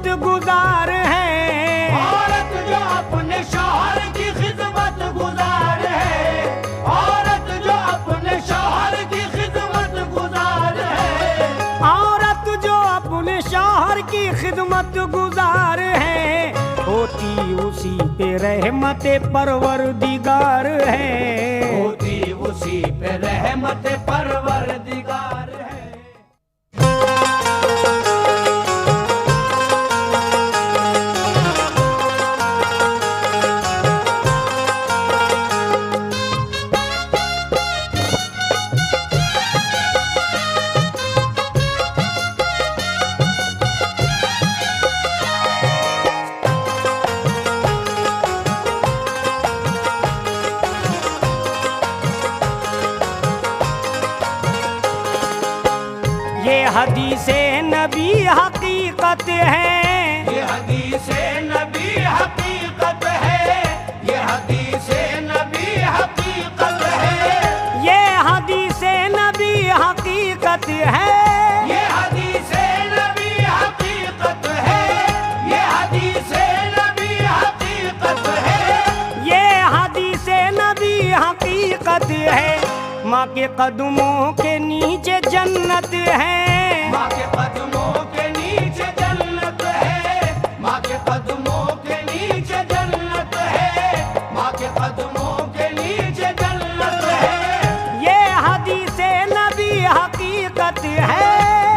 खिदमत गुजार है। औरत जो अपने शौहर की खिदमत गुजार है, औरत जो अपने शौहर की खिदमत गुजार है, औरत जो अपने शौहर की खिदमत गुजार है, होती उसी पे रहमत परवरदिगार है। होती उसी पे रहमत परवरदिगार है। ये हदीसे नबी हकीकत है, ये हदीसे नबी हकीकत है, ये हदीसे नबी हकीकत है, ये हदीसे नबी हकीकत है, ये हदीसे नबी हकीकत है, ये हदीसे नबी हकीकत है, ये हदीसे नबी हकीकत है। माँ के कदमों के नीचे जन्नत है, माँ के कदमों के नीचे जन्नत है, माँ के कदमों के नीचे जन्नत है, माँ के कदमों के नीचे जन्नत है। ये हदीसे नबी हकीकत है,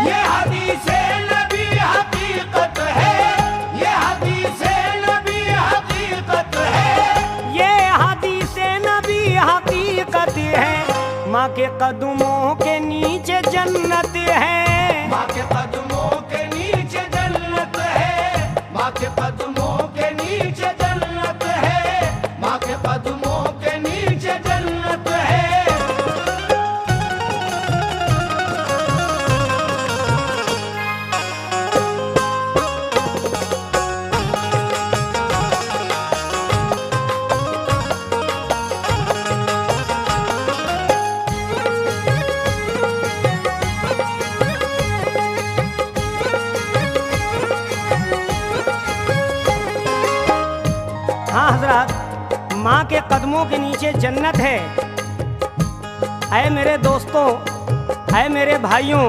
ये हदीसे नबी हकीकत है, ये हदीसे नबी हकीकत है, ये हदीसे नबी हकीकत है। माँ के कदमों के नीचे जन्नत है, माँ के कदमों के नीचे जन्नत है, माँ के कदमों के नीचे जन्नत है, माँ के कदमों के नीचे जन्नत है। हाँ हजरत, माँ के कदमों के नीचे जन्नत है। ऐ मेरे दोस्तों, ऐ मेरे भाइयों,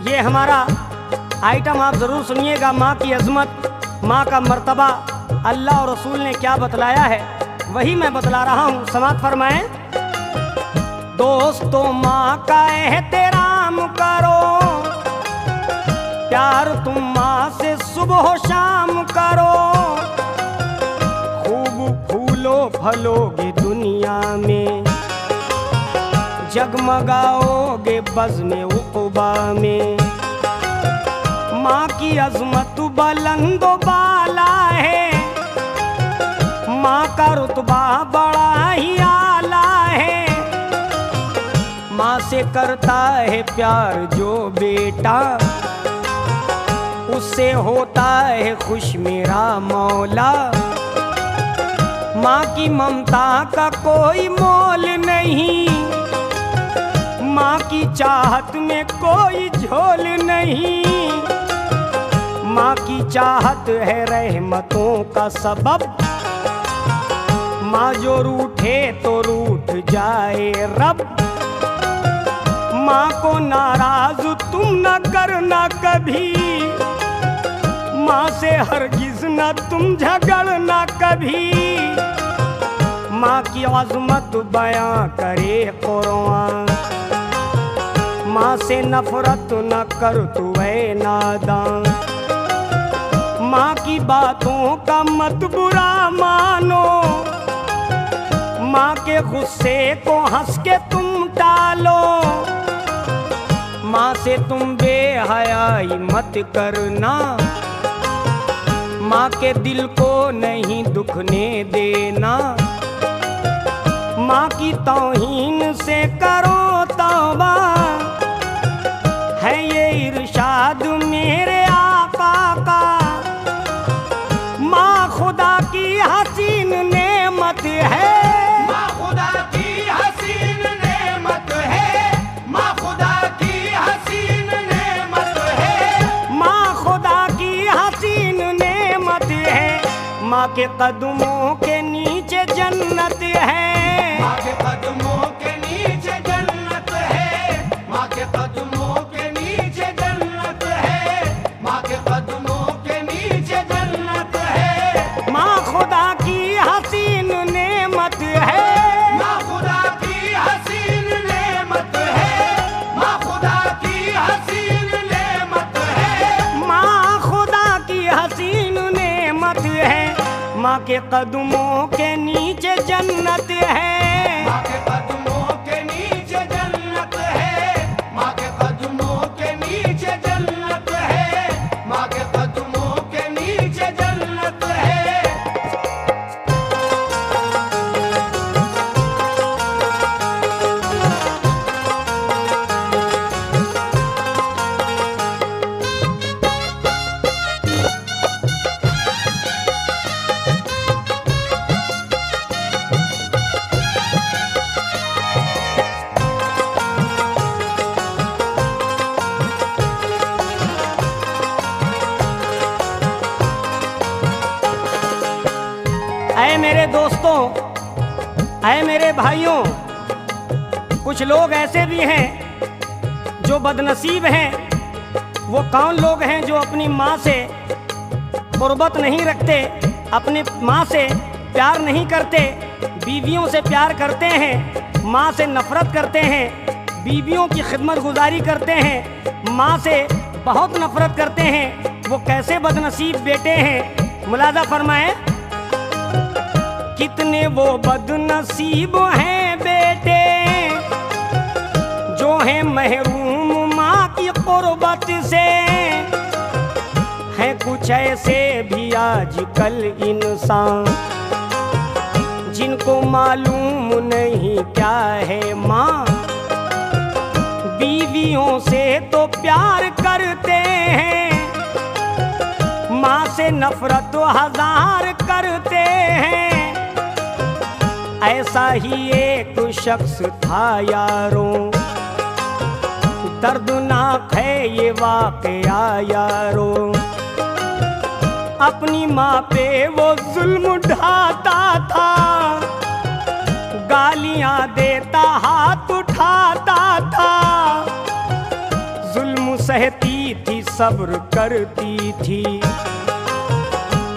ये हमारा आइटम आप ज़रूर सुनिएगा। माँ की अज़मत, माँ का मर्तबा अल्लाह और रसूल ने क्या बतलाया है, वही मैं बतला रहा हूँ। समात फरमाएं। दोस्तों, माँ का एहतराम करो, प्यार तुम माँ से सुबह शाम करो, खूब फूलो फलोगे दुनिया में, जगमगाओगे बज़्म उक़बा में। माँ की अज़मत बुलंदो बाला है, माँ का रुतबा बड़ा ही आला है। माँ से करता है प्यार जो बेटा, उससे होता है खुश मेरा मौला। माँ की ममता का कोई मोल नहीं, माँ की चाहत में कोई झोल नहीं। माँ की चाहत है रहमतों का सबब, माँ जो रूठे तो रूठ जाए रब। माँ को नाराज तुम न करना कभी, माँ से हरगिज न तुम झगड़ना कभी। माँ की अज़मत बयां करे कुरान, माँ से नफरत न कर तू ऐ नादान। माँ की बातों का मत बुरा मानो, माँ के गुस्से को हंस के तुम टालो। माँ से तुम बेहयाई मत करना, माँ के दिल को नहीं दुखने देना। माँ की तौहीन से करो तौबा, है ये इरशाद मेरे आका का। माँ खुदा की हसीन नेमत है, माँ खुदा की हसीन नेमत है, माँ खुदा की हसीन नेमत है, माँ खुदा की हसीन के कदमों के नीचे जन्नत है। माँ के कदमों के नीचे जन्नत है। माँ के कदमों के नीचे जन्नत है। माँ के कदमों के नीचे जन्नत है। माँ खुदा की हसीन नेमत है। माँ खुदा की हसीन नेमत है। माँ खुदा की हसीन नेमत है। माँ खुदा की हसीन नेमत है। माँ के कदमों के नीचे जन्नत है। माँ के कदमों के नीचे जन्नत है। माँ के कदमों के नीचे जन्नत है। माँ के कदमों के नीचे जन्नत है। ऐ मेरे दोस्तों, ऐ मेरे भाइयों, कुछ लोग ऐसे भी हैं जो बदनसीब हैं। वो कौन लोग हैं जो अपनी माँ से कुर्बत नहीं रखते, अपनी माँ से प्यार नहीं करते, बीवियों से प्यार करते हैं, माँ से नफरत करते हैं, बीवियों की खिदमत गुजारी करते हैं, माँ से बहुत नफरत करते हैं। वो कैसे बदनसीब बेटे हैं, मुलाजा फरमाएं। कितने वो बदनसीब हैं बेटे जो हैं महरूम माँ की कुर्बत से। हैं कुछ ऐसे भी आजकल इंसान जिनको मालूम नहीं क्या है माँ। बीवियों से तो प्यार करते हैं, माँ से नफरत हजार करते हैं। ऐसा ही एक शख्स था यारों, दर्दनाक है ये वाकया यारों। अपनी माँ पे वो जुल्म ढाता था, गालियां देता हाथ उठाता था। जुल्म सहती थी सब्र करती थी,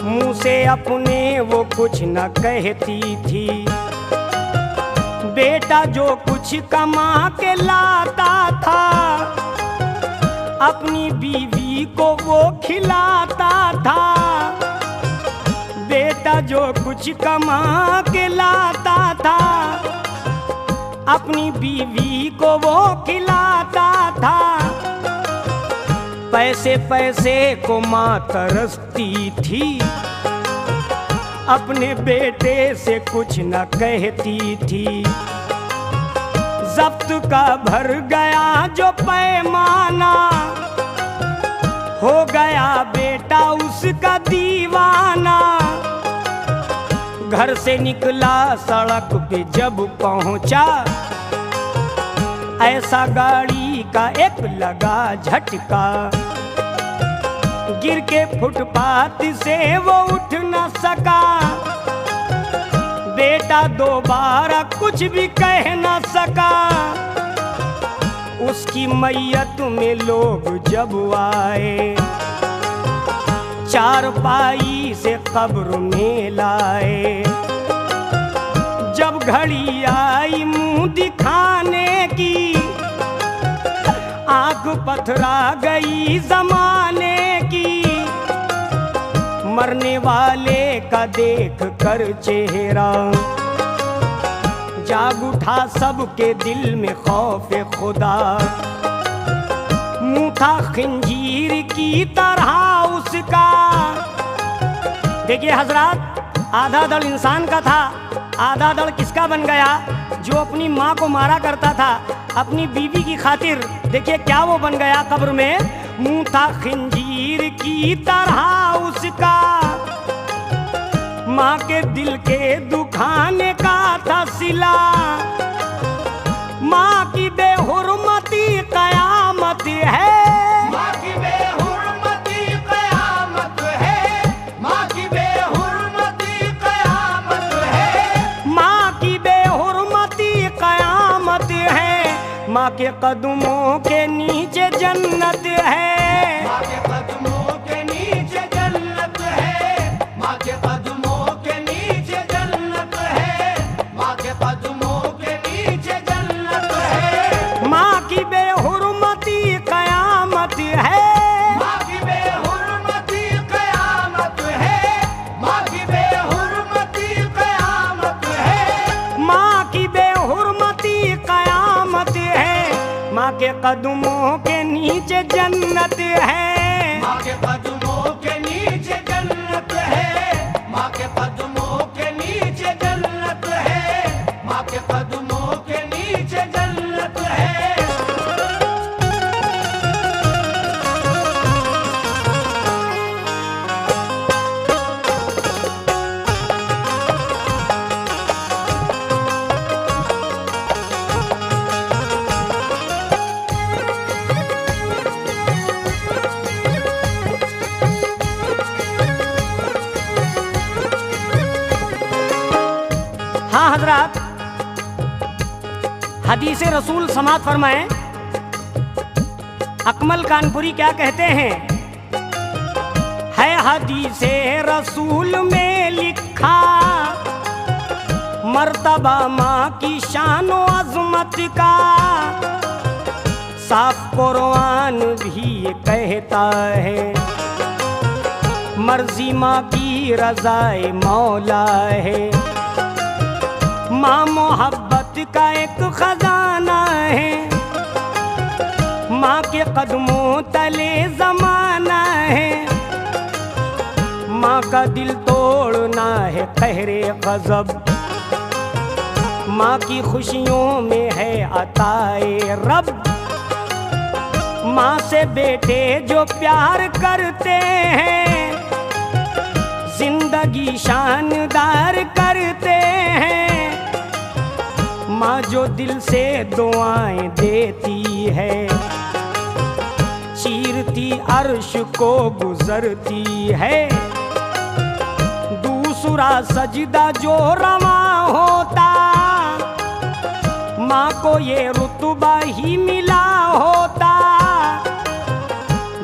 मुँह से अपने वो कुछ न कहती थी। बेटा जो कुछ कमा के लाता था अपनी बीवी को वो खिलाता था। बेटा जो कुछ कमा के लाता था अपनी बीवी को वो खिलाता था। पैसे पैसे को माँ तरसती थी, अपने बेटे से कुछ न कहती थी। जब्त का भर गया जो पैमाना, हो गया बेटा उसका दीवाना। घर से निकला सड़क पे जब पहुंचा, ऐसा गाड़ी का एक लगा झटका। गिर के फुटपाथ से वो उठ न सका। बेटा दोबारा कुछ भी कह न सका। उसकी मैयत में लोग जब आए, चारपाई से कब्र में लाए। जब घड़ी आई मुंह दिखाने की, आंख पथरा गई जमाने की। मरने वाले का देख कर चेहरा, जाग उठा सबके दिल में खौफ खुदा। मुंह था खंजीर की तरह उसका। देखिए हजरात, आधा दल इंसान का था, आधा दल किसका बन गया? जो अपनी माँ को मारा करता था अपनी बीवी की खातिर। देखिए क्या वो बन गया कब्र में। मुंह था खंजीर की तरह उसका, माँ के दिल के दुखाने का था सिला। माँ की बेहुरमती कयामत है, माँ की बेहुरमती कयामत है। माँ की बेहुरमती माँ के कदमों के नीचे जन्नत है। माँ के कदमों के नीचे जन्नत है। माँ के कदमों के नीचे जन्नत है। माँ के कदमों के नीचे जन्नत है। माँ की बेहुरमती कयामत है। माँ की बेहुरमती कयामत है। माँ की बेहुरमती कयामत है। माँ की बेहुरमती कयामत है। माँ के कदमों के नीचे जन्नत है। माँ के कदमों के नीचे जन्नत है। माँ के कदमों के नीचे जन्नत है। माँ के कदमों के नीचे जन्नत है। हाँ हजरात, हदीस रसूल समात फरमाएं। अकमल कानपुरी क्या कहते हैं? है हदीस रसूल में लिखा, मर्तबा माँ की शान व अजमत का। साफ कुरान भी ये कहता है, मर्जी माँ की रज़ाए मौला है। माँ मोहब्बत का एक खजाना है। माँ के कदमों तले जमाना है। माँ का दिल तोड़ना है कहरे गजब। माँ की खुशियों में है अताए रब। माँ से बेटे जो प्यार करते हैं, जिंदगी शानदार करते हैं। माँ जो दिल से दुआएं देती है, चीरती अर्श को गुजरती है। दूसरा सजदा जो रवा होता, माँ को ये रुतबा ही मिला होता।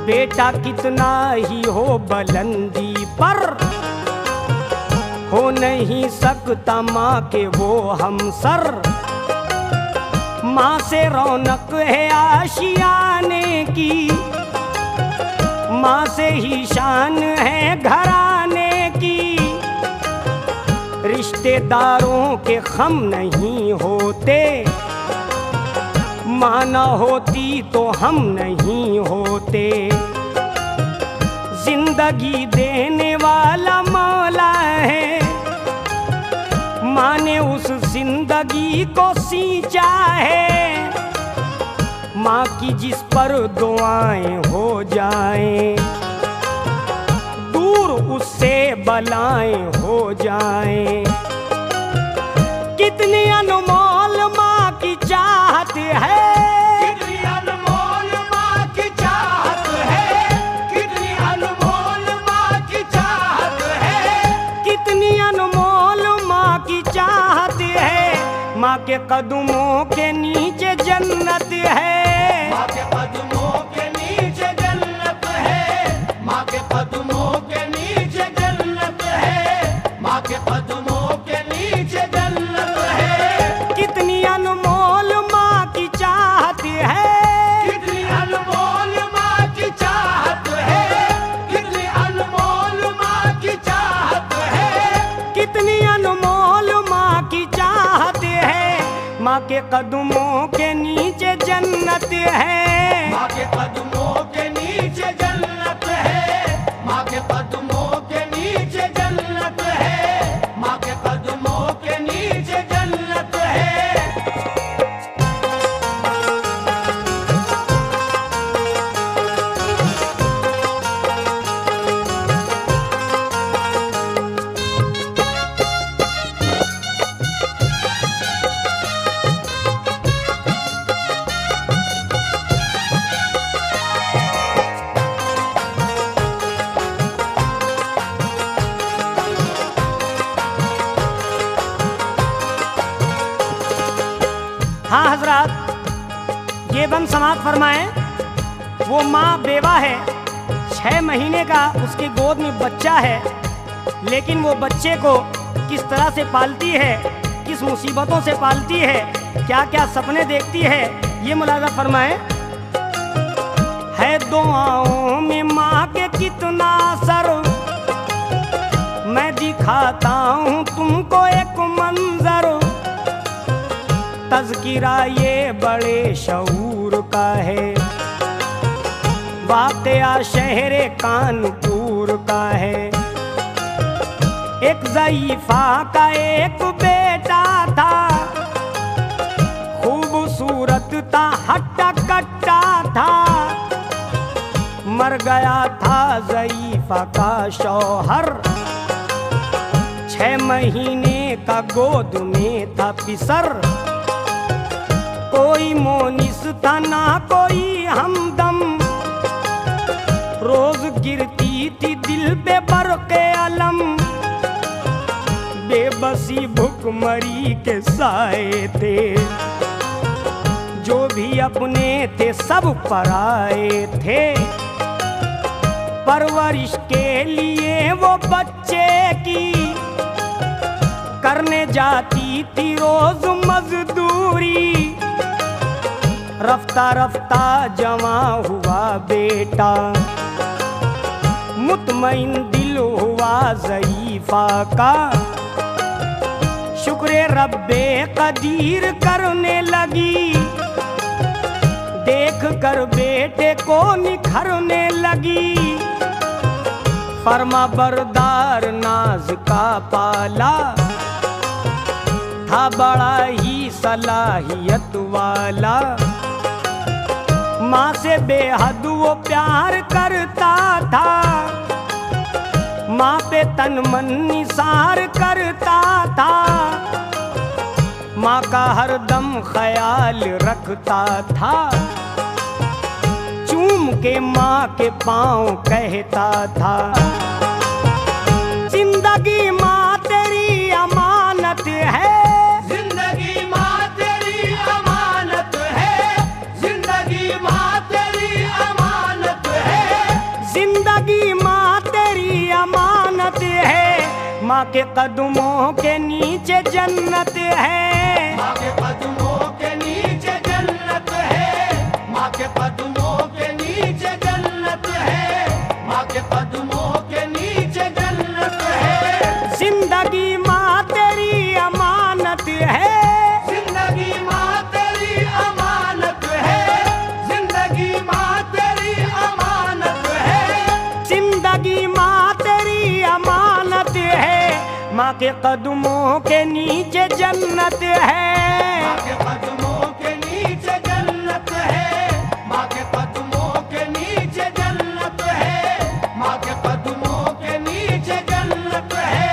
बेटा कितना ही हो बुलंदी पर, हो नहीं सकता माँ के वो हमसर। माँ से रौनक है आशियाने की, माँ से ही शान है घराने की। रिश्तेदारों के खम नहीं होते, माँ न होती तो हम नहीं होते। जिंदगी देने वाला मौला है, माँ ने उस जिंदगी को सींचा है। माँ की जिस पर दुआएं हो जाएं, दूर उससे बलाएं हो जाएं। कितनी अनमोल माँ की चाहत है। कितनी अनमोल माँ की चाहत है। कितनी अनमोल माँ की चाहत है। कितनी अनमोल माँ की चाहत है। माँ के कदमों के नीचे जन्नत है। माँ के कदमों के नीचे जन्नत है। माँ के कदमों के नीचे जन्नत है। माँ के कदमों के नीचे जन्नत है। कितनी अनमोल माँ की चाहत है। कितनी अनमोल माँ की चाहत है। कितनी अनमोल माँ की चाहत है। कितनी अनमोल माँ की चाहत है। माँ के कदमों के नीचे जन्नत है। माँ के कदमों के नीचे जन्नत है। माँ के कदमों के नीचे जन्नत है। माँ के कदमों के नीचे जन्नत है। हाँ हजरात, ये बंद समाप्त फरमाएं। वो माँ बेवा है, 6 महीने का उसकी गोद में बच्चा है, लेकिन वो बच्चे को किस तरह से पालती है, किस मुसीबतों से पालती है, क्या क्या सपने देखती है, ये मुलाज़ा फरमाएं। है दुआओं में माँ के कितना असर, मैं दिखाता हूँ तुमको एक मंजर। तज़किरा ये बड़े शऊर का है, वाक़या शहरे कानपुर का है। एक ज़ईफ़ा का एक बेटा था, खूबसूरत था, हट्टा कट्टा था। मर गया था ज़ईफ़ा का शौहर, 6 महीने का गोद में था पिसर। कोई मोनिस था ना कोई हमदम, रोज गिरती थी दिल पे बरक़े अलम। बेबसी भुखमरी के साए थे, जो भी अपने थे सब पराए थे। परवरिश के लिए वो बच्चे की करने जाती थी रोज मजदूरी। रफ्ता रफ्ता जमा हुआ बेटा, मुतमईन दिल हुआ ज़ईफ़ा का। शुक्र रब्बे कदीर करने लगी, देख कर बेटे को निखरने लगी। फरमा बरदार नाज का पाला, था बड़ा ही सलाहियत वाला। माँ से बेहद वो प्यार करता था, माँ पे तन मन निसार करता था। माँ का हरदम ख्याल रखता था, चूम के माँ के पाँव कहता था। जिंदगी माँ तेरी अमानत है, जिंदगी माँ तेरी अमानत है, जिंदगी माँ तेरी अमानत है, जिंदगी माँ तेरी अमानत है। माँ के कदमों के नीचे जन्नत है, माँ के कदमों के नीचे जन्नत है, माँ के कदमों के नीचे जन्नत है, माँ के कदमों के नीचे जन्नत है। जिंदगी माँ तेरी अमानत है, जिंदगी माँ तेरी अमानत है, जिंदगी माँ तेरी अमानत है, जिंदगी माँ तेरी अमानत है। माँ के कदमों के नीचे जन्नत है। माँ के कदमों के नीचे जन्नत है, माँ के कदमों के नीचे जन्नत है, माँ के कदमों के नीचे जन्नत है।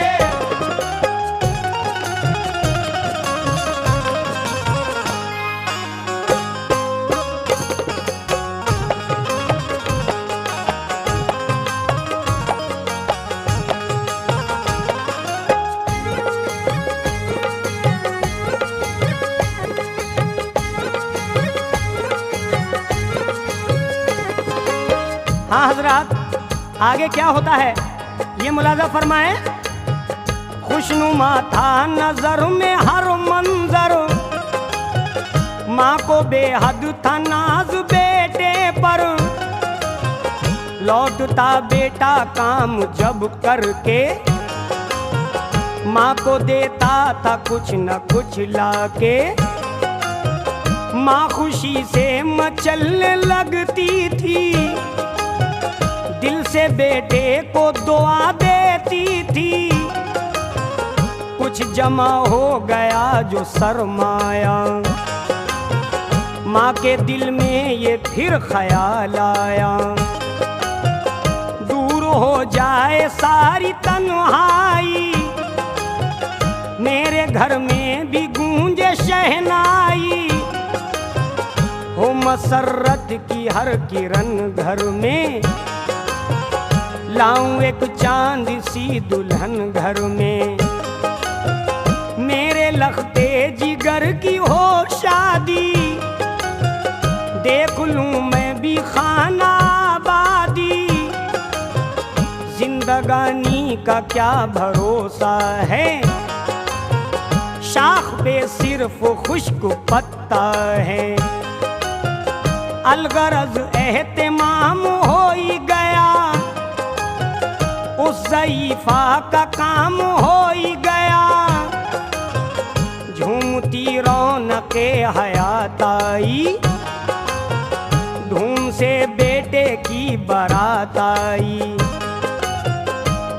हाँ हजरात, आगे क्या होता है ये मुलाजा फरमाएं। खुशनुमा था नजर में हर मंजर, माँ को बेहद था नाज बेटे पर। लौटता बेटा काम जब करके, माँ को देता था कुछ न कुछ लाके। माँ खुशी से मचलने लगती थी, दिल से बेटे को दुआ देती थी। कुछ जमा हो गया जो सरमाया, माँ के दिल में ये फिर ख्याल आया। दूर हो जाए सारी तन्हाई, मेरे घर में भी गूंजे शहनाई। हो मसरत की हर किरण घर में, लाऊं एक चांद सी दुल्हन घर में। मेरे लखते जिगर की हो शादी, जिंदगानी का क्या भरोसा है, शाख पे सिर्फ खुश्क पत्ता है। अलगरज एहतिमाम हो ही गया, उस ज़ईफ़ा का काम हो ही गया। झूमती रौनके हयात आई, धूम से बेटे की बारात आई।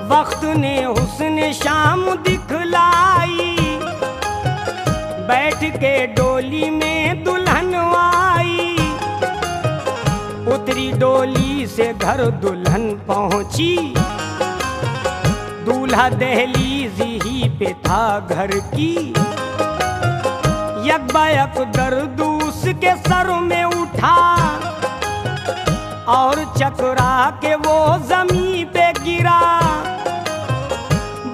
वक्त ने हुस्न शाम दिखलाई, बैठ के डोली में दुल्हन आई। उतरी डोली से घर दुल्हन पहुंची, दूल्हा दहलीज ही पे था घर की। यकबायक दर्द उसके सर में उठा, और चकरा के वो जमीन पे गिरा।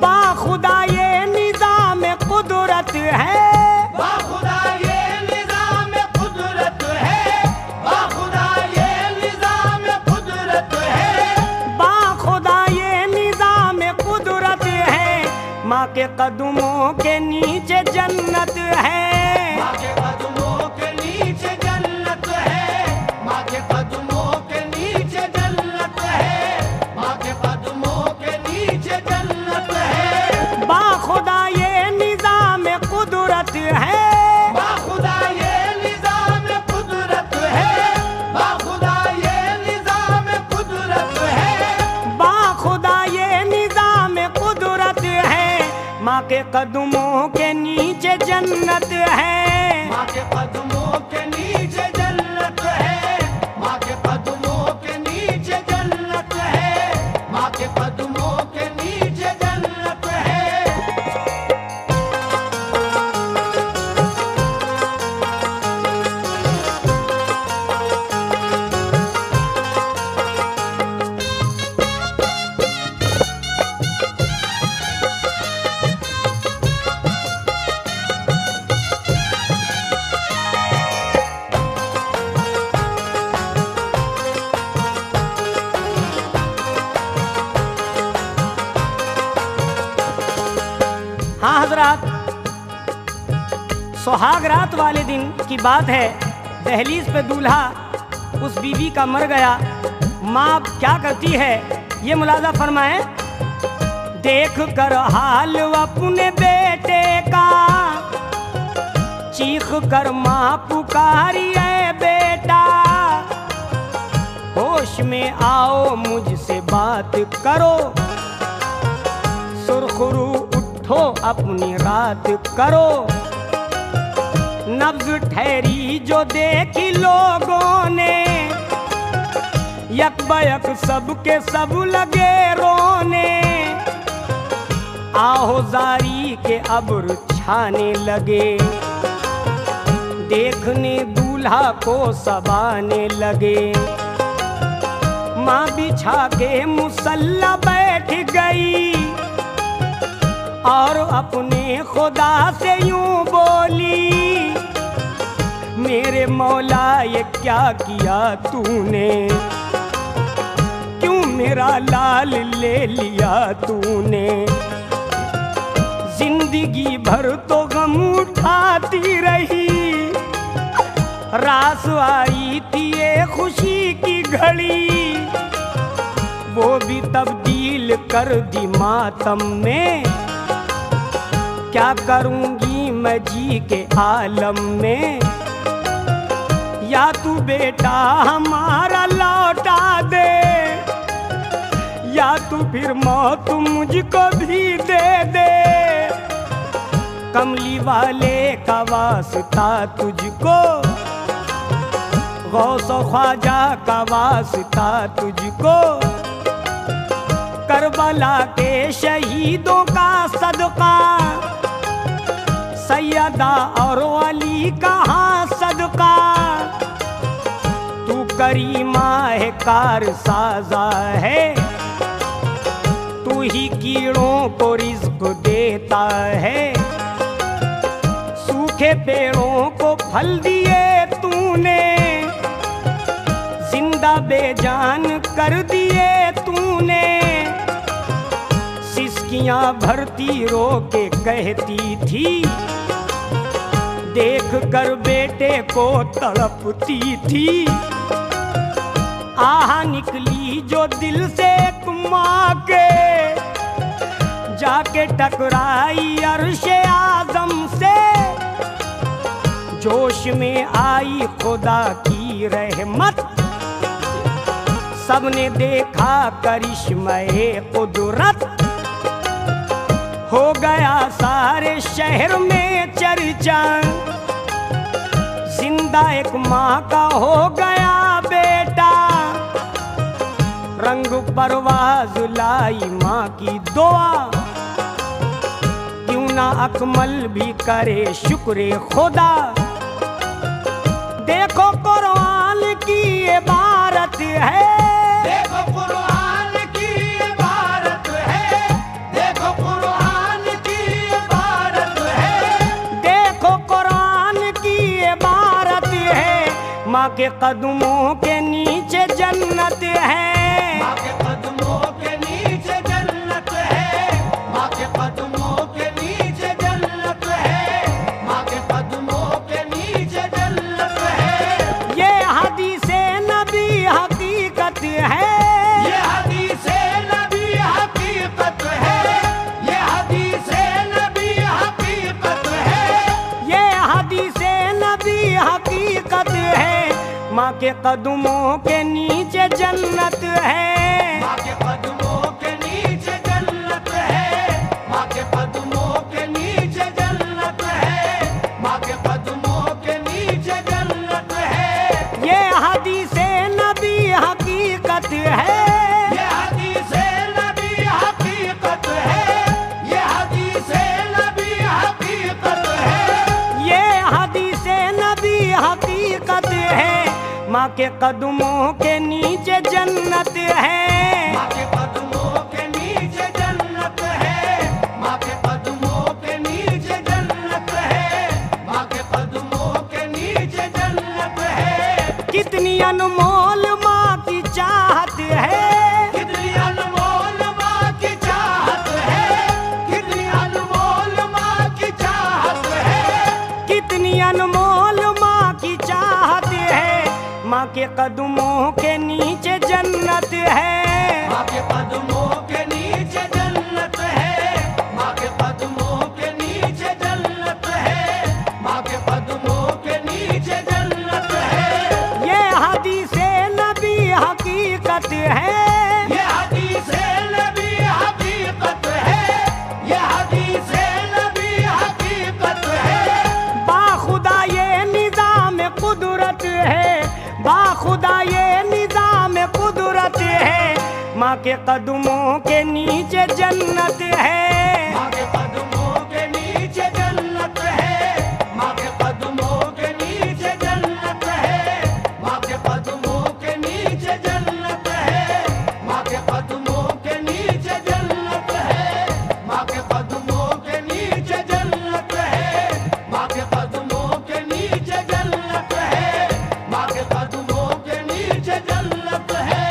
बाखुदा ये निज़ाम कुदरत है, बाखुदा ये निज़ाम कुदरत है, बाखुदा ये निज़ाम कुदरत है, बाखुदा ये निज़ाम कुदरत है। माँ के कदमों के नीचे जन्नत है, माँ के कदमों के नीचे जन्नत है, माँ के कदमों के नीचे जन्नत है, माँ के कदमों के नीचे जन्नत है। बाखुदा ये निज़ाम कुदरत है, बाखुदा ये निज़ाम कुदरत है, बाखुदा ये निज़ाम कुदरत है, बाखुदा ये निज़ाम कुदरत है। माँ के कदमों के नीचे जन्नत है, माँ के कदमों के नीचे जन्नत है, माँ के कदमों के नीचे जन्नत है, माँ के कदमों के नीचे जन्नत है। हाँ हजरात, सुहाग रात वाले दिन की बात है। दहलीज पे दूल्हा उस बीवी का मर गया। माँ क्या करती है ये मुलाजा फरमाए। देख कर हाल अपने बेटे का, चीख कर माँ पुकारी है बेटा। होश में आओ मुझसे बात करो, सुरखरू उठो अपनी रात करो। नब्ज ठहरी जो देखी लोगों ने, यकबयक सबके सब लगे रोने। आहोजारी के अब्र छाने लगे, देखने दूल्हा को सबाने लगे। माँ बिछा के मुसल्ला बैठ गई, और अपने खुदा से यूं बोली। मेरे मौला ये क्या किया तूने, क्यों मेरा लाल ले लिया तूने। जिंदगी भर तो गम उठाती रही, रास आई थी ये खुशी की घड़ी। वो भी तब्दील कर दी मातम में, क्या करूंगी मैं जी के आलम में। या तू बेटा हमारा लौटा दे, या तू फिर मौत मुझको भी दे दे। कमली वाले का वास्ता तुझको, गौस ख्वाजा का वास्ता तुझको। करबला के शहीदों का सदका, सैयदा और अली का हाँ सदका। तू करीमा है कार साजा है, तू ही कीड़ों को रिज़्क देता है। सूखे पेड़ों को फल दिए तूने, जिंदा बेजान कर दिए तूने। खिड़कियां भरती रो के कहती थी, देख कर बेटे को तड़पती थी। आह निकली जो दिल से एक माँ के, जाके टकराई अर्शे आजम से। जोश में आई खुदा की रहमत, सबने देखा करिश्मे कुदरत। हो गया सारे शहर में चर्चा, जिंदा एक माँ का हो गया बेटा। रंग परवाज लाई माँ की दुआ, क्यों ना अकमल भी करे शुक्र खुदा। देखो कुरान की इबारत है, देखो कुरान की इबारत है, देखो कुरान की इबारत है, देखो कुरान की इबारत है। माँ के कदमों के नीचे जन्नत है, माँ के कदमों के नीचे जन्नत है, माँ के कदमों के नीचे जन्नत है, माँ के कदमों के नीचे जन्नत है। ये हदीसे नबी हकीकत है, ये हदीसे नबी हकीकत है, ये हदीसे नबी हकीकत है, ये हदीसे नबी हकीकत है। माँ के कदमों के नीचे जन्नत है, माँ के कदमों के नीचे जन्नत है, माँ के कदमों के नीचे जन्नत है, माँ के कदमों के नीचे जन्नत है। ये हदीसे नबी हकीकत है, ये हदीसे नबी हकीकत है, ये हदीसे नबी हकीकत है, ये हदीसे नबी हकीकत है। माँ के कदमों के नीचे जन्नत है, माँ के कदमों के नीचे जन्नत है, माँ के कदमों के नीचे जन्नत है, माँ के कदमों के नीचे जन्नत है। कितनी अनमोल माँ की चाहत है, कितनी अनमोल माँ की चाहत है, कितनी अनमोल माँ की चाहत है, कितनी अनमोल माँ की चाहत है। माँ के कदमों के नीचे जन्नत है, माँ के कदमों के नीचे जन्नत है, माँ के कदमों के नीचे जन्नत है, माँ के कदमों के नीचे जन्नत है। ये हदीसे नबी हकीकत है, ये हदीसे नबी हकीकत है, ये हदीसे नबी हकीकत है। बाखुदा ये निजाम कुदरत है, बाखुदा ये निजाम कुदरत है। माँ के कदमों के नीचे जन्नत है, माँ के कदमों के नीचे जन्नत है, माँ के कदमों के नीचे जन्नत है, माँ के कदमों के नीचे जन्नत है, माँ के कदमों के नीचे जन्नत है, माँ के कदमों के नीचे जन्नत है, माँ के कदमों के नीचे जन्नत है, माँ के कदमों के नीचे जन्नत है,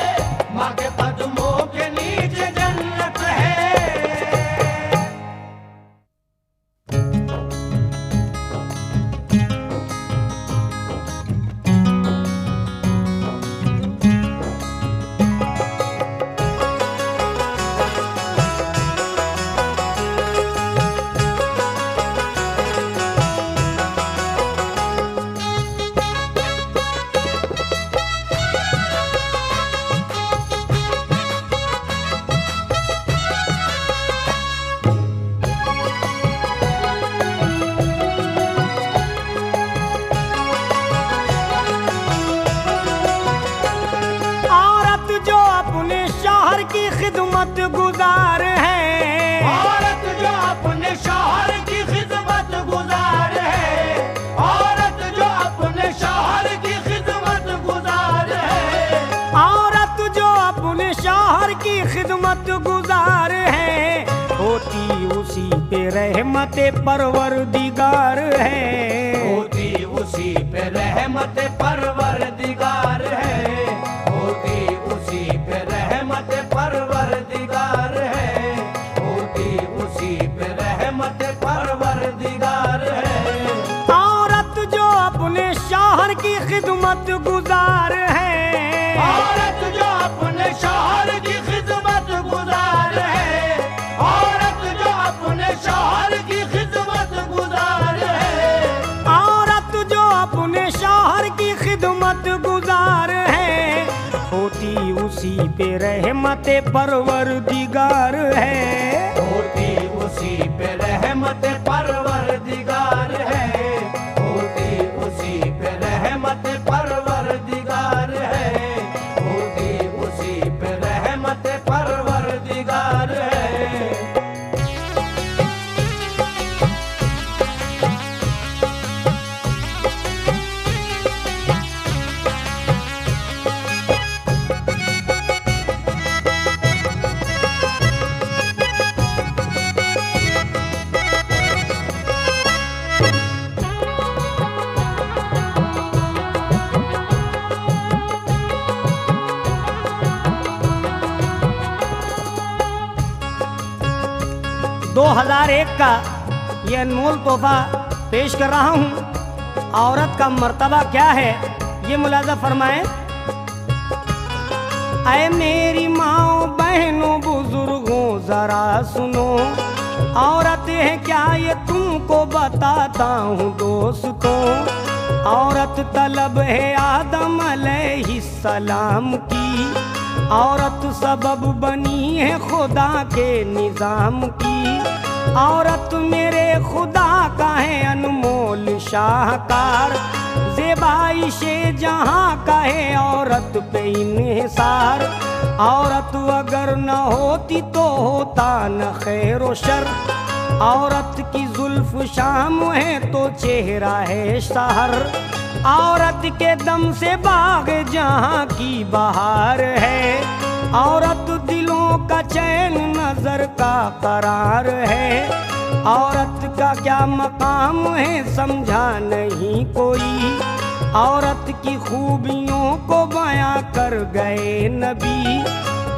माँ के कदमों के नीचे जन्नत है। खिदमत गुजार है, औरत जो अपने शौहर की खिदमत गुजार है, औरत जो अपने शौहर की खिदमत गुजार है, औरत जो अपने शौहर की खिदमत गुजार है, होती उसी पे रहमत परवरदिगार है, होती उसी पे रहमत परवरदिगार है, होती उसी पे रहमत परवरदिगार है, होती शौहर की खिदमत गुजार है। औरत जो अपने शौहर की खिदमत गुजार है, औरत जो अपने शौहर की खिदमत गुजार है, औरत जो अपने शौहर की खिदमत गुजार है, होती उसी पे रहमत परवरदिगार है। होती उसी पे रहमत परवरदिगार है, होती उसी पे रहमत परवरदिगार है, होती उसी पे रहमत परवरदिगार है। 2001 का ये अनमोल तोहफा पेश कर रहा हूँ। औरत का मर्तबा क्या है ये मुलाजा फरमाएं। ऐ मेरी माओ बहनों बुजुर्गों जरा सुनो, औरत है क्या ये तुमको बताता हूँ दोस्तों। औरत तलब है आदम अलैहिस्सलाम की, औरत सबब बनी है खुदा के निजाम की। औरत मेरे खुदा का है अनमोल शाहकार, ज़ेबाइशे जहाँ का है औरत पे इन्हिसार। औरत अगर न होती तो होता न खैर व शर, औरत की जुल्फ शाम है तो चेहरा है शहर। औरत के दम से बाग जहाँ की बहार है, औरत दिलों का चैन नजर का करार है। औरत का क्या मकाम है समझा नहीं कोई, औरत की खूबियों को बयां कर गए नबी।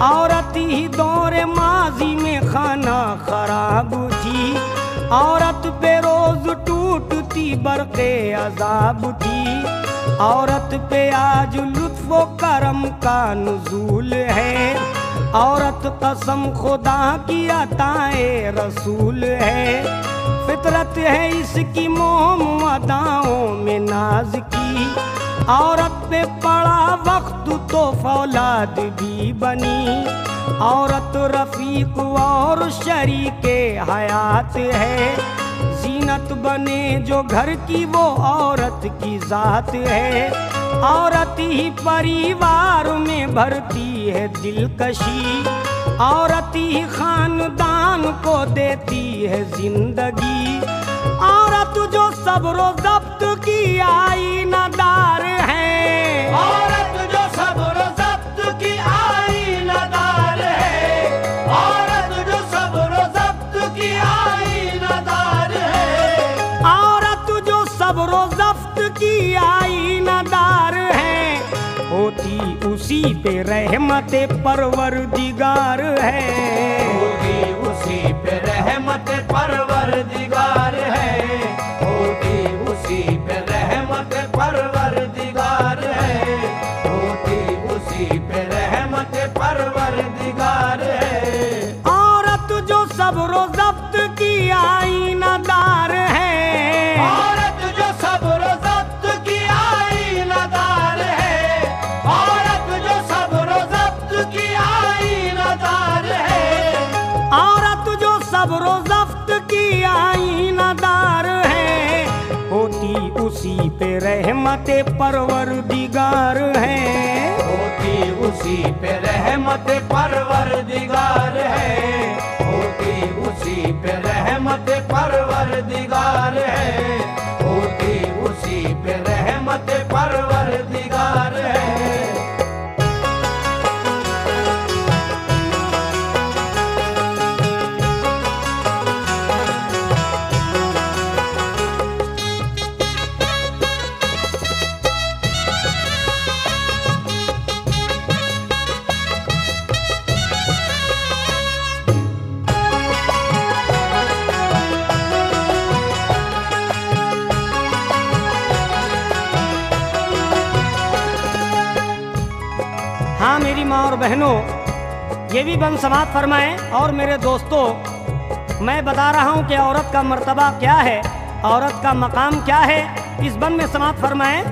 औरत ही दौरे माजी में खाना खराब थी, औरत पे रोज टूटती बरक़े अजाब थी। औरत पे आज लुत्फ़ो करम का नुज़ूल है, औरत कसम खुदा की अताए रसूल है। फितरत है इसकी मोम अदाओं में नाज की, औरत पे पड़ा वक्त तो फौलाद भी बनी। औरत रफीक और शरीके हयात है, जीनत बने जो घर की वो औरत की जात है। औरत ही परिवार में भरती है दिलकशी, औरत ही खानदान को देती है जिंदगी। औरत जो सब्र ज़ब्त की आईनादार है, औरत जो सब्र ज़ब्त की आईनादार है, औरत जो सब्र ज़ब्त की आईनादार है, औरत जो सब्र ज़ब्त की आईनादार है, होती उसी पे रहमत परवरदिगार है। होती उसी पे रहमत परवरदिगार है, होती उसी पे रहमत परवरदिगार है, होती उसी पे रहमत परवरदिगार है। औरत जो सब्र ज़ब्त की आईनादार है, औरत जो सब्र ज़ब्त की आईनादार है, औरत जो सब्र ज़ब्त की आईनादार है, औरत जो सब्र ज़ब्त की आईनादार है, होती उसी पे रहमत परवरदिगार है। होती उसी पे रहमत परवरदिगार है, होती उसी पे रहमत परवरदिगार है, होती उसी पे रहमत परवरदिगार है। माँ और बहनों, ये भी बंद समाप्त फरमाएं। और मेरे दोस्तों, मैं बता रहा हूँ कि औरत का मर्तबा क्या है, औरत का मकाम क्या है, इस बंद में समाप्त फरमाएं।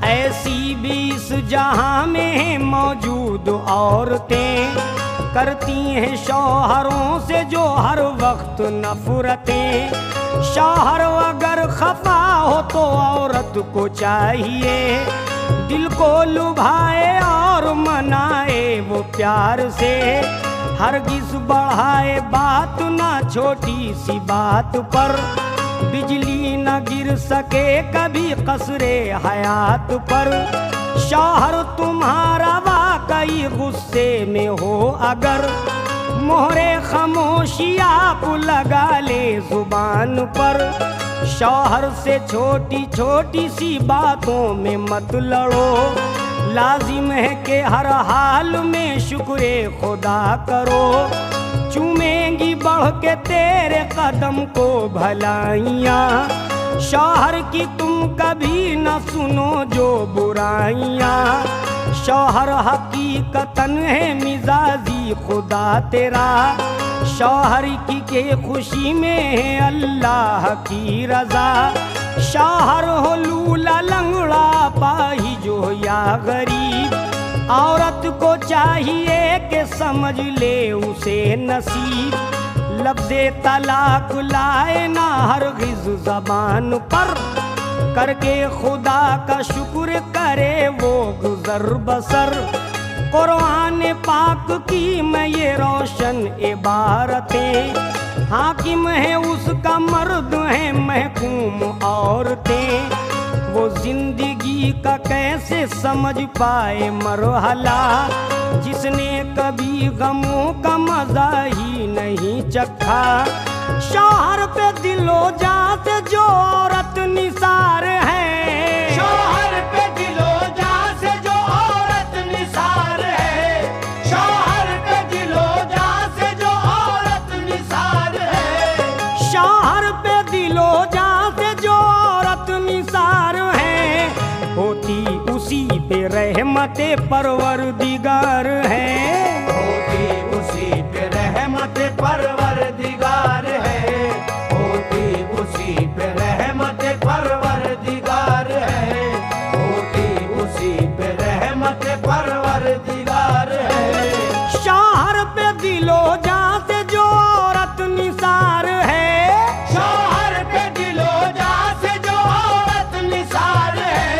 ऐसी भी इस जहां में मौजूद औरतें करती हैं शौहरों से जो हर वक्त नफरतें। शौहर अगर खफा हो तो औरत को चाहिए दिल को लुभाए और मनाए वो प्यार से। हरगिज बढ़ाए बात ना छोटी सी बात पर, बिजली न गिर सके कभी कसरे हयात पर। शौहर तुम्हारा वाकई गुस्से में हो अगर, मोहरे खामोशी आप लगा ले जुबान पर। शौहर से छोटी छोटी सी बातों में मत लड़ो, लाजिम है कि हर हाल में शुक्रे खुदा करो। चूमेंगी बढ़ के तेरे कदम को भलाइयाँ, शौहर की तुम कभी न सुनो जो बुराइयाँ। शौहर हकीकतन है मिजाजी खुदा तेरा, शौहर की के खुशी में है अल्लाह की रजा। शौहर हो लूला लंगड़ा पाही जो या गरीब, औरत को चाहिए कि समझ ले उसे नसीब। लफ्ज़े तलाक लाए ना हरगिज़ ज़बान पर, करके खुदा का शुक्र करे वो गुज़र बसर। कुरान पाक की मैं ये रोशन इबारतें, हाकिम है उसका मर्द है महकूम औरतें। वो जिंदगी का कैसे समझ पाए मरहला, जिसने कभी गमों का मजा ही नहीं चखा। शौहर पे दिलो जान से जो औरत निसार है, शौहर पे दिलो जान से जो औरत निसार है। शौहर पे दिलो जान से जो औरत निसार है। शौहर पे दिलो जान से जो औरत निसार है, होती उसी पे रहमते परवरदिगार है। होती उसी पे रहमत परवरदिगार है। होती उसी पे रहमत परवरदिगार है। होती उसी पे रहमत परवरदिगार है। शौहर पे दिलो जान से जो औरत निसार है, शौहर पे दिलो जान से जो औरत निसार है।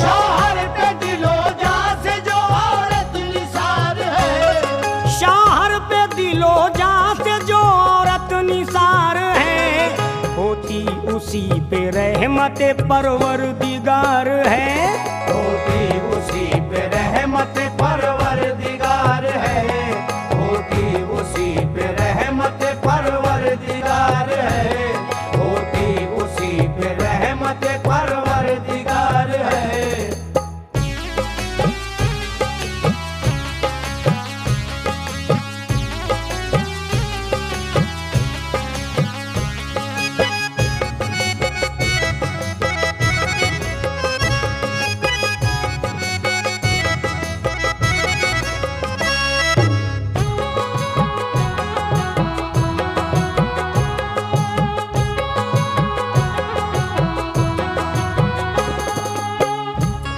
शौहर पे दिलो जान से जो औरत निसार है। शौहर पे दिलो जान से जो औरत निसार है, होती उसी पे रहमत परवरदिगार है। होती उसी पे रहमत परवरदिगार है। होती उसी पे रहमत परवरदिगार है। होती उसी पे रहमत परवरदिगार है।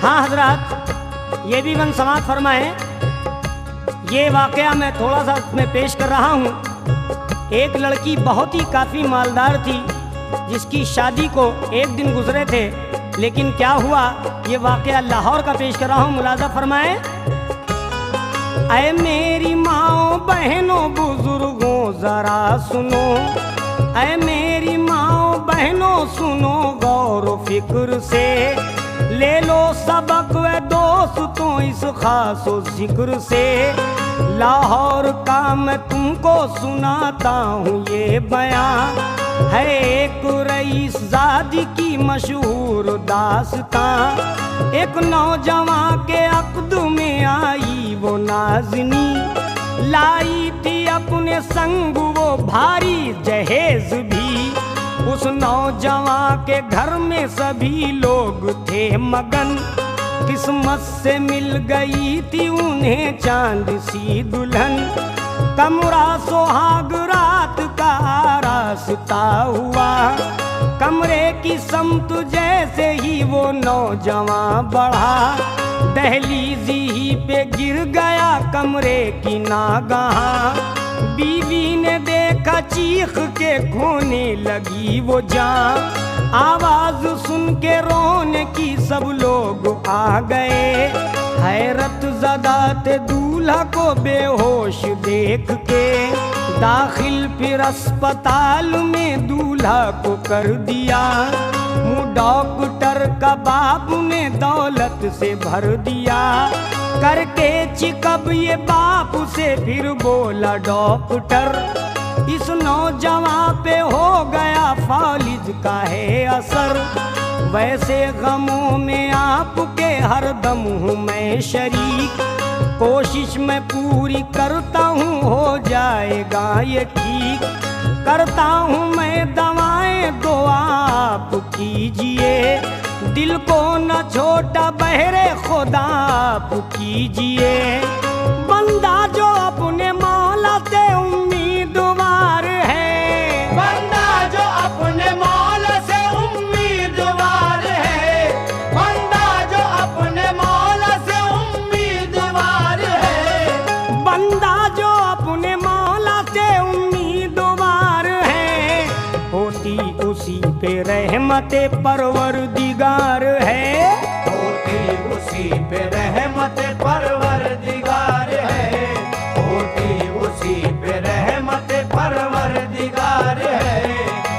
हाँ हजरात, ये भी मन समाप्त फरमाएं। ये वाकया मैं थोड़ा सा मैं पेश कर रहा हूँ। एक लड़की बहुत ही काफ़ी मालदार थी, जिसकी शादी को एक दिन गुजरे थे, लेकिन क्या हुआ ये वाकया लाहौर का पेश कर रहा हूँ, मुलाजा फरमाएं। ऐ मेरी माओ बहनों बुजुर्गों जरा सुनो, ऐ मेरी माओ बहनों सुनो गौर फिक्र से। ले लो सबक व दोस्तों इस खासो जिक्र से। लाहौर का मैं तुमको सुनाता हूँ ये बयां, है एक रईस ज़ादी की मशहूर दास्तां। एक नौजवान के अक़द में आई वो नाज़नी, लाई थी अपने संग वो भारी जहेज भी। उस नौजवान के घर में सभी लोग थे मगन, किस्मत से मिल गई थी उन्हें चांद सी दुल्हन, कमरा सुहाग रात का रास्ता हुआ। कमरे की समत जैसे ही वो नौजवान बढ़ा, दहलीज ही पे गिर गया कमरे की नागाह। बीवी ने देखा चीख के खोने लगी वो जान, आवाज सुन के रोने की सब लोग आ गए। हैरत ज़दा थे दूल्हा को बेहोश देख के, दाखिल फिर अस्पताल में दूल्हा को कर दिया। मुँह डॉक्टर का बाप ने दौलत से भर दिया, करके चिकब ये बाप से फिर बोला डॉक्टर, इस नौजवान पे हो गया फालिज का है असर। वैसे गमों में आपके हरदम हूँ मैं शरीक, कोशिश मैं पूरी करता हूँ हो जाएगा ये ठीक। करता हूँ मैं दवाएं दो आप कीजिए, दिल को न छोटा बहरे खुदा आप कीजिए। बंदा जो अपने मौला से उम्मीदवार है, बंदा जो अपने मौला से उम्मीदवार है, बंदा जो अपने मौला से उम्मीदवार है, बंदा जो अपने मौला से उम्मीदवार है, होती उसी पे रहमते परवरदिगार है। होती उसी पे रहमत परवरदिगार है, होती उसी पे रहमत परवरदिगार है,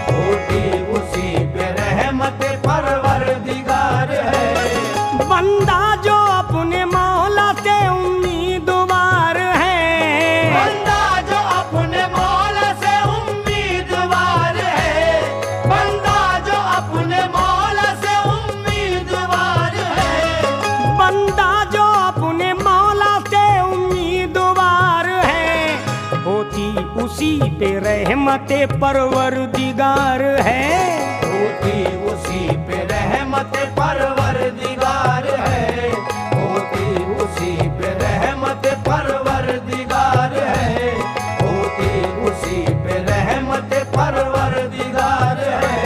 होती उसी पे रहमत परवरदिगार है। बंदा जो अपने मौला से उम्मीदवार है, बंदा जो अपने मौला से उम्मीदवार है, बंदा जो अपने मौला से उम्मीदवार है, बंदा जो अपने मौला से उम्मीदवार है, होती उसी पे रहमते परवरदिगार है। होती उसी पे रहमत परवरदिगार है, होती उसी पे रहमत परवरदिगार है, होती उसी पे रहमत परवरदिगार है।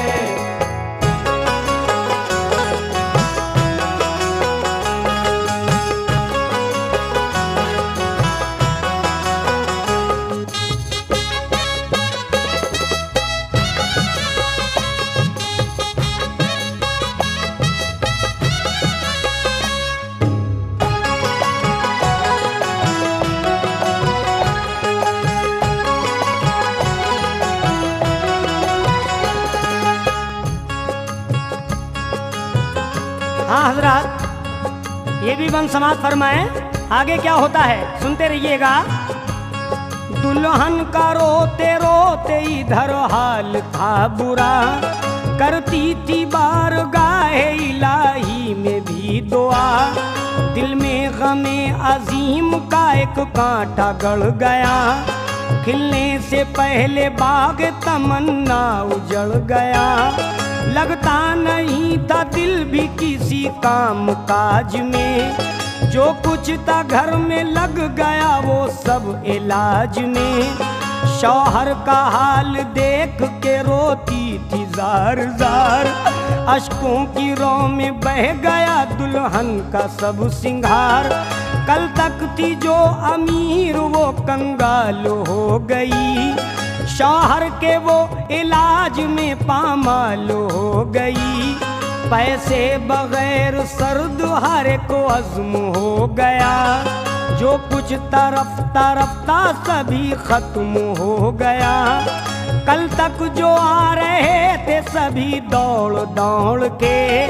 हाँ हजरात, ये भी बन समाज फरमाए। आगे क्या होता है सुनते रहिएगा। दुल्हन का रोते रोते इधर हाल था बुरा, करती थी बारगाहे इलाही में भी दुआ। दिल में गमे अजीम का एक कांटा गड़ गया, खिलने से पहले बाग तमन्ना उजड़ गया। लगता नहीं था दिल भी किसी काम काज में, जो कुछ था घर में लग गया वो सब इलाज में। शौहर का हाल देख के रोती थी जार जार, अश्कों की रो में बह गया दुल्हन का सब सिंगार। कल तक थी जो अमीर वो कंगाल हो गई, शौहर के वो इलाज में पामाल हो गई। पैसे बगैर सर्द हर को अज़्म हो गया, जो कुछ तरफता रफ्ता सभी खत्म हो गया। कल तक जो आ रहे थे सभी दौड़ दौड़ के,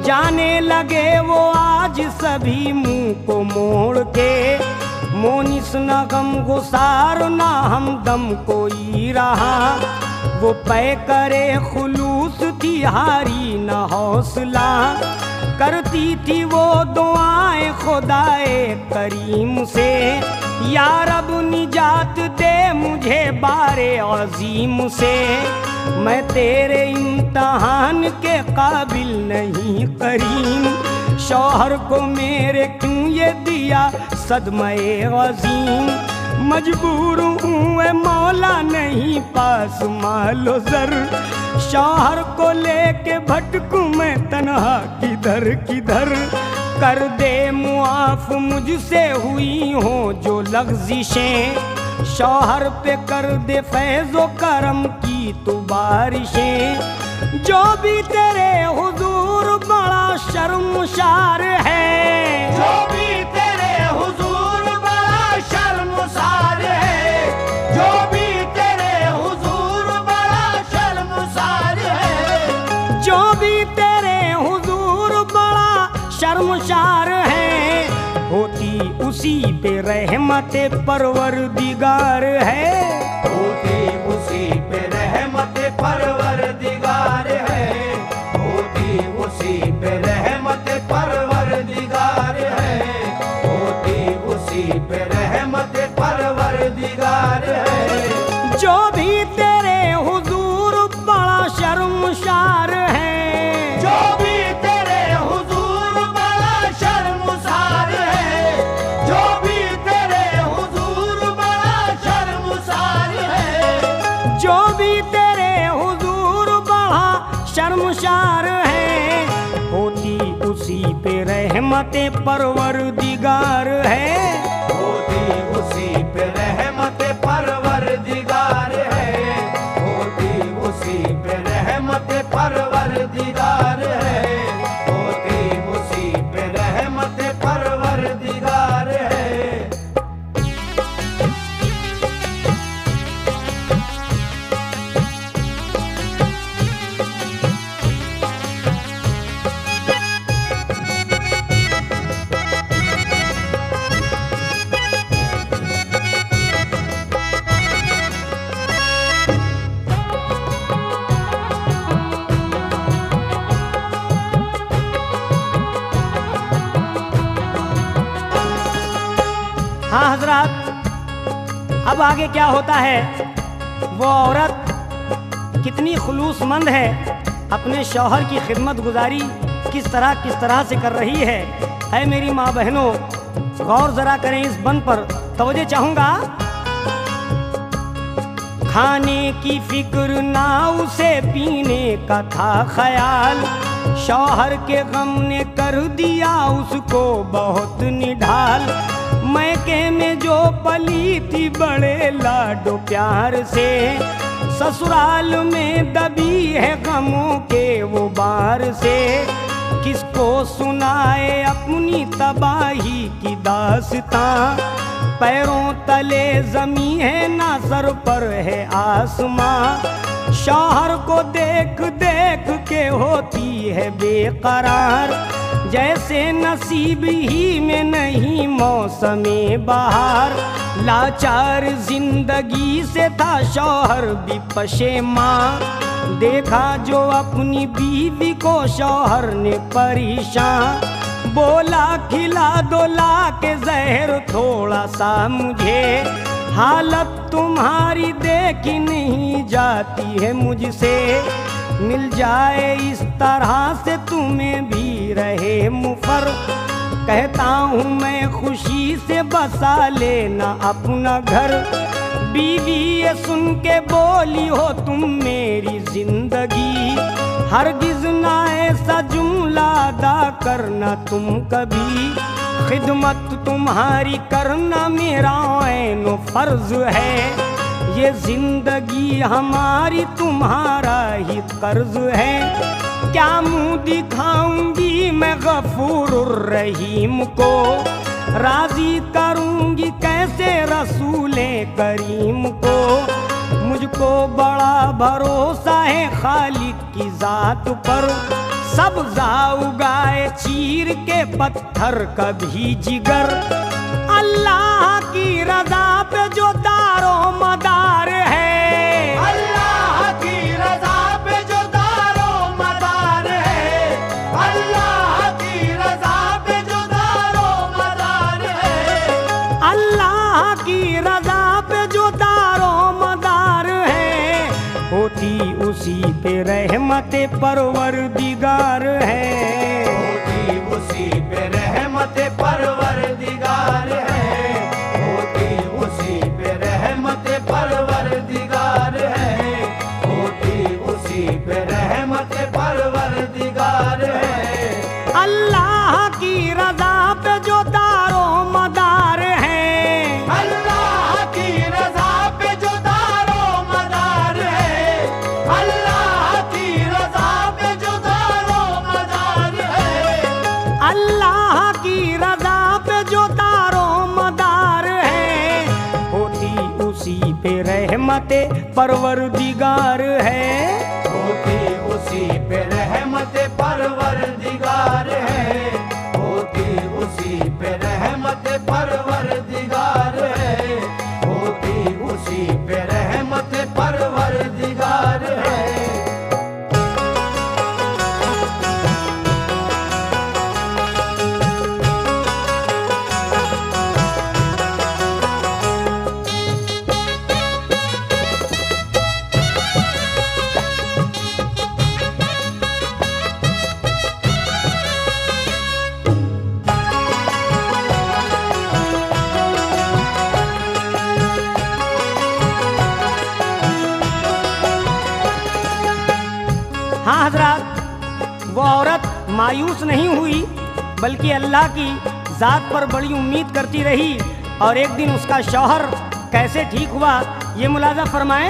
जाने लगे वो आज सभी मुंह को मोड़ के। मोनिस न गम गुसार ना हमदम कोई रहा, वो पै करे खुलूस थी हारी न हौसला। करती थी वो दुआएं खुदाए करीम से, या रब निजात दे मुझे बारे अजीम से। मैं तेरे इम्तहान के काबिल नहीं करीम, शौहर को मेरे क्यों ये दिया सदमे अजीम। मजबूर हूँ ए मौला नहीं पास मालो जर, शौहर को लेके भटकूं मैं तन्हा किधर किधर। कर दे मुआफ मुझसे हुई हो जो लग़ज़िशें, शौहर पे कर दे फैज़ो करम की तो बारिशें। जो भी तेरे हुजूर बड़ा शर्मसार है, जो भी तेरे हुजूर बड़ा शर्मसार है, जो भी तेरे हुजूर बड़ा शर्मसार है, जो भी तेरे हुजूर बड़ा शर्मसार है। होती उसी पे रहमते परवरदिगार है, होती उसी पे रहमत परवरदिगार है, होती उसी पे रहमत परवरदिगार है, होती उसी पे रहमत परवरदिगार है। जो भी तेरे हुजूर बड़ा शर्मसार है, जो भी तेरे हुजूर बड़ा शर्मसार है, जो भी तेरे हुजूर बड़ा शर्मसार है, जो भी तेरे हुजूर बड़ा शर्मसार है। होती उसी पे रहमते परवरदिगार है, होती उसी पे रहमत परवरदिगार है, होती उसी पे रहमत परवरदिगार है, होती उसी पे रहमत परवरदिगार है। हाँ हजरत, अब आगे क्या होता है। वो औरत कितनी खुलूसमंद है, अपने शौहर की खिदमत गुजारी किस तरह से कर रही है। है मेरी माँ बहनों, गौर जरा करें इस बंद पर, तवज्जो चाहूँगा। खाने की फिक्र ना उसे पीने का था ख्याल, शौहर के गम ने कर दिया उसको बहुत निढाल। मैके में जो पली थी बड़े लाडो प्यार से, ससुराल में दबी है गमों के वो बार से। किसको सुनाए अपनी तबाही की दास्तां, पैरों तले जमी है ना सर पर है आसमां। शौहर को देख देख के होती है बेकरार, जैसे नसीब ही में नहीं मौसमे बहार। लाचार जिंदगी से था शौहर भी पशेमां, देखा जो अपनी बीवी को शौहर ने परेशान। बोला खिला दो ला के जहर थोड़ा सा मुझे, हालत तुम्हारी देखी नहीं जाती है मुझसे। मिल जाए इस तरह से तुम्हें भी रहे मुफर, कहता हूँ मैं खुशी से बसा लेना अपना घर। बीवी ये सुन के बोली हो तुम मेरी जिंदगी, हरगिज ना ऐसा जुमला अदा करना तुम कभी। खिदमत तुम्हारी करना मेरा ऐनो फर्ज है, ये जिंदगी हमारी तुम्हारा ही कर्ज है। क्या मुंह दिखाऊंगी मैं गफूरुर रहीम को, राजी करूंगी कैसे रसूले करीम को। मुझको बड़ा भरोसा है खालिक की जात पर, सब्ज़ा उगाए चीर के पत्थर कभी जिगर। अल्लाह की रज़ा पे जो दारो मदार है, अल्लाह की रज़ा पे जो दारो मदार है, अल्लाह की रज़ा पे जो दारो मदार है, अल्लाह की रज़ा पे जो दारो मदार है। होती उसी पे रहमत परवरदिगार है, होती उसी अल्लाह की रजा पे जो दारो मदार है, अल्लाह की रजा पे जो दारो मदार है, अल्लाह की रजा पे जो दारो मदार है, अल्लाह की रजा पे जो दारो मदार है, होती उसी पे रहमते परवरदिगार है, होती उसी पे रहमत परवरदिगार है, होती उसी पे रहमत परवरदिगार है, होती उसी पे रहमत परवरदिगार है। हाँ हजरत, वो औरत मायूस नहीं हुई बल्कि अल्लाह की ज़ात पर बड़ी उम्मीद करती रही। और एक दिन उसका शौहर कैसे ठीक हुआ ये मुलाजा फरमाएं।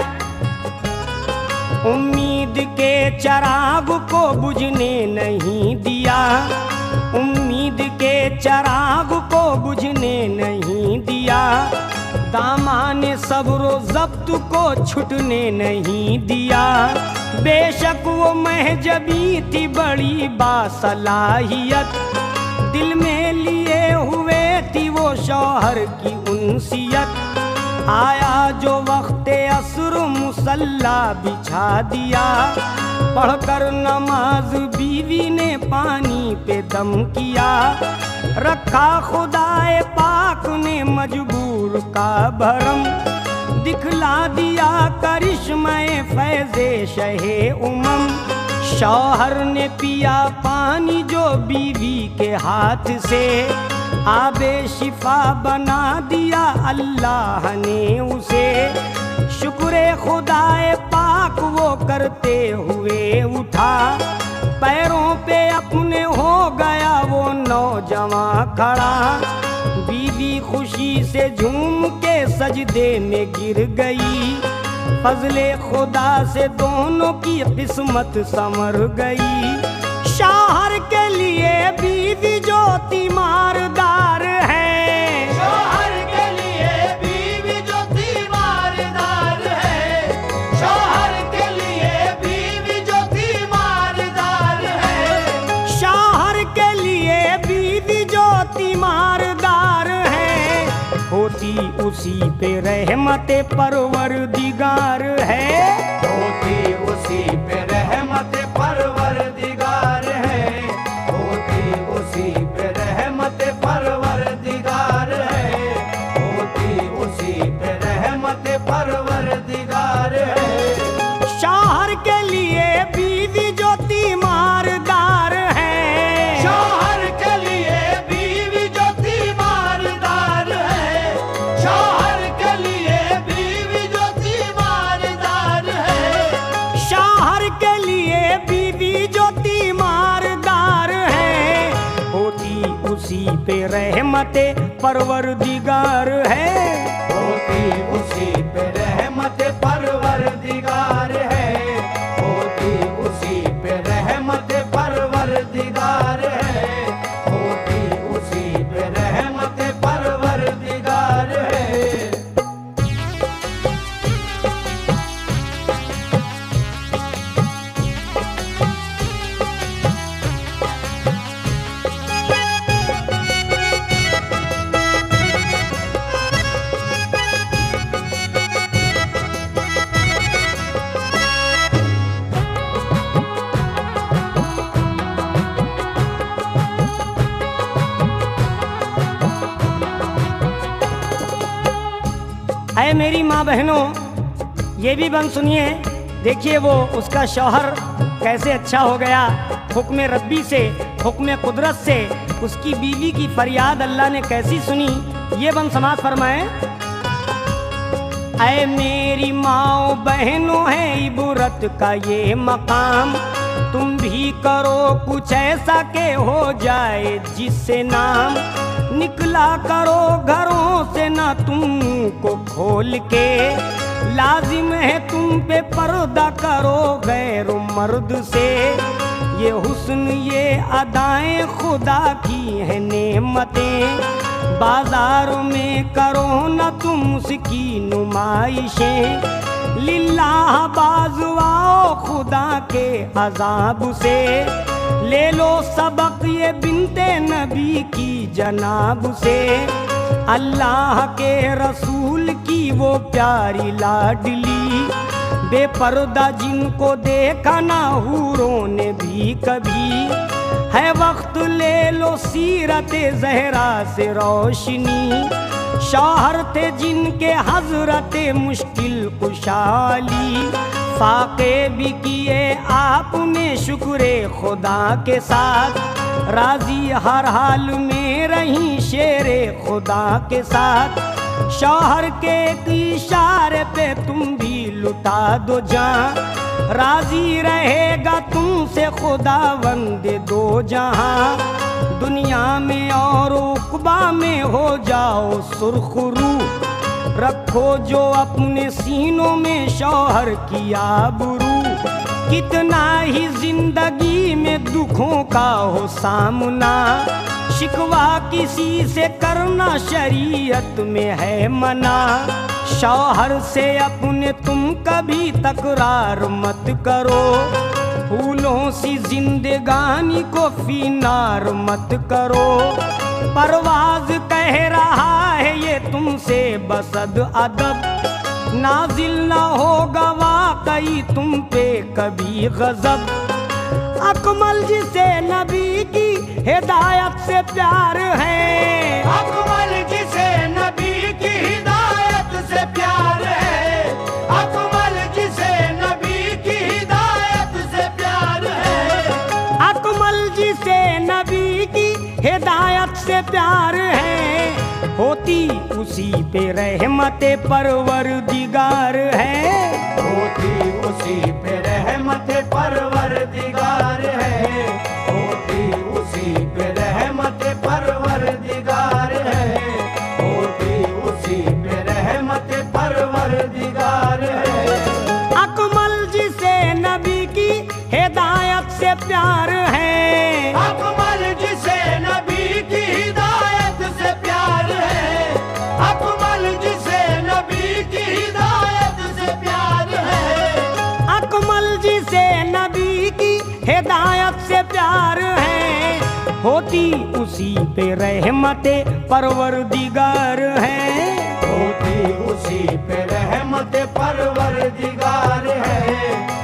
उम्मीद के चिराग को बुझने नहीं दिया, उम्मीद के चिराग को बुझने नहीं दिया, दामाने सब्र ज़ब्त को छुटने नहीं दिया। बेशक वो महजबी थी बड़ी बासलाहियत, दिल में लिए हुए थी वो शौहर की उनसियत। आया जो वक्त असर मुसल्ला बिछा दिया, पढ़कर नमाज बीवी ने पानी पे दम किया। रखा खुदाए पाक ने मजबूर का भरम, दिखला दिया करिश्मे फैज़े शहे उमम। शौहर ने पिया पानी जो बीवी के हाथ से, आबे शिफा बना दिया अल्लाह ने उसे। शुक्र खुदाए पाक वो करते हुए उठा, पैरों पे अपने हो गया वो नौजवान खड़ा। बीवी खुशी से झूम के सजदे में गिर गई, फजले खुदा से दोनों की किस्मत संवर गई। शौहर के लिए बीवी जो तीमारदार है, शौहर के लिए बीवी जो तीमारदार है, शौहर के लिए बीवी जो तीमारदार है, शौहर के लिए बीवी जो तीमारदार है, होती उसी पे रहमते परवरदिगार है। होती उसी पे रहमत परवरदिगार है, होती उसी पे रहमत परवरदिगार है, होती उसी पे रहमत परवरदिगार है। शौहर के लिए बीवी जो तीमारदार है, शौहर के लिए बीवी जो तीमारदार है, शौहर के लिए बीवी जो तीमारदार है, शौहर के लिए बीवी जो तीमारदार है, होती उसी पे रहमते परवरदिगार है। होती उसी पे रहमत परवरदिगार है, होती उसी पे रहमत परवरदिगार है, होती उसी पे रहमत परवरदिगार है। ऐ मेरी माँ बहनों, ये भी बंद सुनिए। देखिए वो उसका शौहर कैसे अच्छा हो गया। हुक्म रब्बी से, हुक्म कुदरत से उसकी बीवी की फरियाद अल्लाह ने कैसी सुनी, ये बंद समाज फरमाए। ऐ मेरी माँ बहनों है इबरत का ये मकाम, तुम भी करो कुछ ऐसा के हो जाए जिससे नाम निकला करो घरों से ना तुमको खोल के। लाजिम है तुम पे पर्दा करो गैर मर्द से। ये हुस्न ये अदाएं खुदा की है नेमतें। बाजार में करो न तुम उसकी नुमाइशें। लिल्लाह बाज़ आओ खुदा के अजाब से। ले लो सबक ये बिनते नबी की जनाब से। अल्लाह के रसूल की वो प्यारी लाडली। बेपर्दा जिनको देखा ना हूरों ने भी कभी। है वक्त ले लो सीरत ज़हरा से रोशनी। शौहर थे जिनके हजरत मुश्किल कुशाली। फाके भी किए आपने शुक्र खुदा के साथ। राजी हर हाल में रही शेरे खुदा के साथ। शौहर के इशारे पे तुम भी लुटा दो जान। राजी रहेगा तुमसे खुदा वंदे दो जहां। दुनिया में और उक़बा में हो जाओ सुरखरू। रखो जो अपने सीनों में शौहर की आबरू। कितना ही जिंदगी में दुखों का हो सामना। शिकवा किसी से करना शरीयत में है मना। शौहर से अपने तुम कभी तकरार मत करो। फूलों सी जिंदगानी को फिनार मत करो। परवाज कह रहा है ये तुमसे बसद अदब। नाजिल ना होगा वाकई तुम पे कभी गजब। अकमल जिसे नबी की हिदायत से प्यार है। अकमल जिसे नबी की हिदायत से प्यार है। अकमल जिसे नबी की हिदायत से प्यार है। अकमल जिसे नबी की हिदायत से प्यार है। होती उसी पे रहमते परवरदिगार है। होती उसी पे रहमत परवरदिगार है। होती उसी पे रहमत परवरदिगार है। होती उसी पे रहमत परवरदिगार है। अकमल जिसे नबी की हिदायत से प्यार है। अकमल जिसे नबी की हिदायत से प्यार है। अकमल जिसे नबी की हिदायत से प्यार है। अकमल जिसे नबी की हिदायत से प्यार है। होती उसी पे रहमते परवरदिगार है। होती उसी पे रहमत परवरदिगार है।